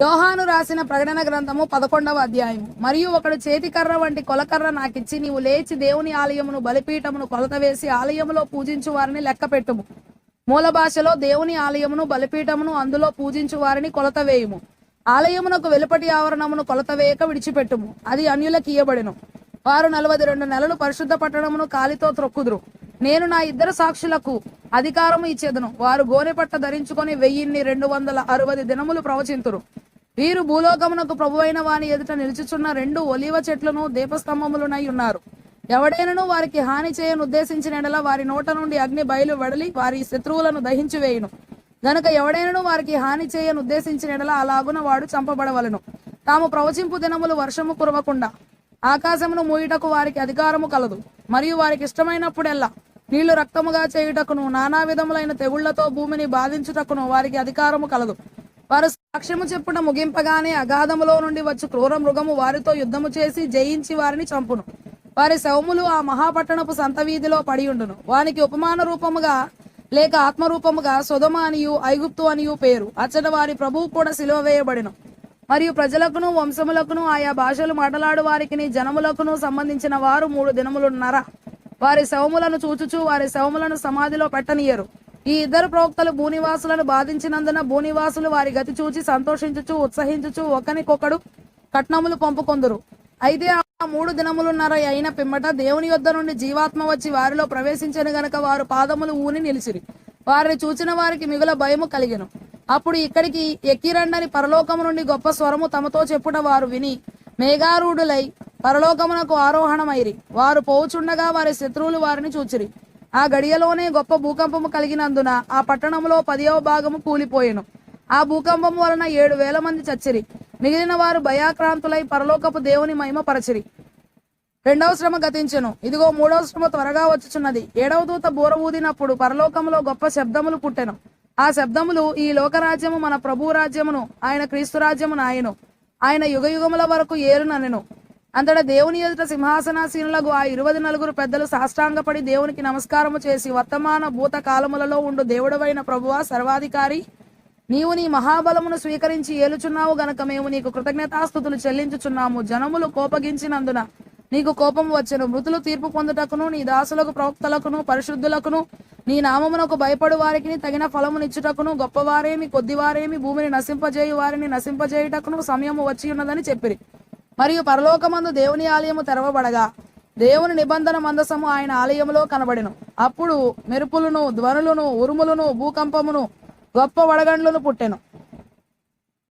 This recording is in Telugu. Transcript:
యోహాను రాసిన ప్రకటన గ్రంథము 11వ అధ్యాయము. మరియు ఒకడు చేతికర్ర వంటి కొలకర్ర నాకిచ్చి, నీవు లేచి దేవుని ఆలయమును బలిపీఠమును కొలత వేసి ఆలయములో పూజించు వారిని లెక్క పెట్టుము. మూల భాషలో దేవుని ఆలయమును బలిపీఠమును అందులో పూజించు వారిని కొలత వేయుము. ఆలయమునకు వెలుపటి ఆవరణమును కొలత వేయక విడిచిపెట్టుము, అది అన్యులకు ఇయ్యబడెను. వారు 42 నెలలు పరిశుద్ధ పట్టణమును కాలితో త్రొక్కుదురు. నేను నా 2 సాక్షులకు అధికారము ఇచ్చేదను. వారు గోనెపట్ట ధరించుకొని 1260 దినములు ప్రవచింతురు. వీరు భూలోకమునకు ప్రభువైన వాని ఎదుట నిలుచుచున్న 2 ఒలీవ చెట్లను దీపస్తంభములునై ఉన్నారు. ఎవడైనను వారికి హాని చేయను ఉద్దేశించిన ఎడల వారి నోట నుండి అగ్ని బయలు వెడలి వారి శత్రువులను దహించి వేయును. గనుక ఎవడైనను వారికి హాని చేయను ఉద్దేశించిన ఎడల అలాగున వాడు చంపబడవలను. తాము ప్రవచింపు దినములు వర్షము కురవకుండా ఆకాశమును మూయుటకు వారికి అధికారము కలదు. మరియు వారికి ఇష్టమైనప్పుడెల్లా నీళ్లు రక్తముగా చేయుటకును నానా విధములైన తెగుళ్లతో భూమిని బాధించుటకును వారికి అధికారము కలదు. వారు సాక్ష్యము చెప్పుట ముగింపగానే అగాధములో నుండి వచ్చు క్రూర మృగము వారితో యుద్ధము చేసి జయించి వారిని చంపును. వారి శవములు ఆ మహాపట్టణపు సంత వీధిలో పడియుండును. వానికి ఉపమాన రూపముగా లేక ఆత్మరూపముగా సొదొమ అనియు ఐగుప్తు అనియు పేరు. అచ్చట వారి ప్రభువు కూడా సిలువ వేయబడెను. మరియు ప్రజలకును వంశములకును ఆయా భాషలు మాట్లాడు వారికి జనములకును సంబంధించిన వారు 3 దినములున్నర వారి శవములను చూచుచు వారి శవములను సమాధిలో పెట్టనీయరు. ఈ 2 ప్రవక్తలు భూనివాసులను బాధించినందున భూనివాసులు వారి గతి చూచి సంతోషించుచు ఉత్సహించుచు ఒకనికొకడు కట్నములు పంపుకొందురు. అయితే ఆ 3 దినములున్నర అయిన పిమ్మట దేవుని యొద్ద నుండి జీవాత్మ వచ్చి వారిలో ప్రవేశించెను గనక వారు పాదములు ఊని నిలిచిరి. వారిని చూచిన వారికి మిగుల భయము కలిగెను. అప్పుడు ఇక్కడికి ఎక్కిరండని పరలోకము నుండి గొప్ప స్వరము తమతో చెప్పుట వారు విని మేఘారూఢులై పరలోకమునకు ఆరోహణమైరి. వారు పోవుచుండగా వారి శత్రువులు వారిని చూచిరి. ఆ గడియలోనే గొప్ప భూకంపము కలిగినందున ఆ పట్టణములో 10వ భాగము కూలిపోయెను. ఆ భూకంపము వలన 7,000 మంది చచ్చిరి. మిగిలిన వారు భయాక్రాంతులై పరలోకపు దేవుని మహిమపరచిరి. 2వ శ్రమ గతించెను. ఇదిగో 3వ శ్రమ త్వరగా వచ్చుచున్నది. 7వ దూత బూర ఊదినప్పుడు పరలోకములో గొప్ప శబ్దములు పుట్టెను. ఆ శబ్దములు, ఈ లోకరాజ్యము మన ప్రభు రాజ్యమును, ఆయన క్రీస్తు రాజ్యమును ఆయను, ఆయన యుగయుగముల వరకు ఏలుననెను. అంతటా దేవుని ఎదుట సింహాసనాసీనులకు ఆ 24 పెద్దలు సాష్టాంగపడి దేవునికి నమస్కారము చేసి, వర్తమాన భూత కాలములలో ఉండు దేవుడవైన ప్రభువా, సర్వాధికారి, నీవు నీ మహాబలమును స్వీకరించి ఏలుచున్నావు గనక మేము నీకు కృతజ్ఞతాస్తుతులు చెల్లించుచున్నాము. జనములు కోపగించినందున నీకు కోపము వచ్చెను. మృతులు తీర్పు పొందుటకును నీ దాసులకు ప్రవక్తలకును పరిశుద్ధులకును నీ నామమునకు భయపడు వారికి తగిన ఫలమునిచ్చుటకును గొప్పవారేమి కొద్దివారేమి భూమిని నశింపజేయు వారిని నశింపజేయుటకును సమయము వచ్చి ఉన్నదని చెప్పిరి. మరియు పరలోకమందు దేవుని ఆలయము తెరవబడగా దేవుని నిబంధన మందసము ఆయన ఆలయములో కనబడెను. అప్పుడు మెరుపులను, ధ్వనులను, ఉరుములను, భూకంపమును, గొప్ప వడగండ్లను పుట్టెను.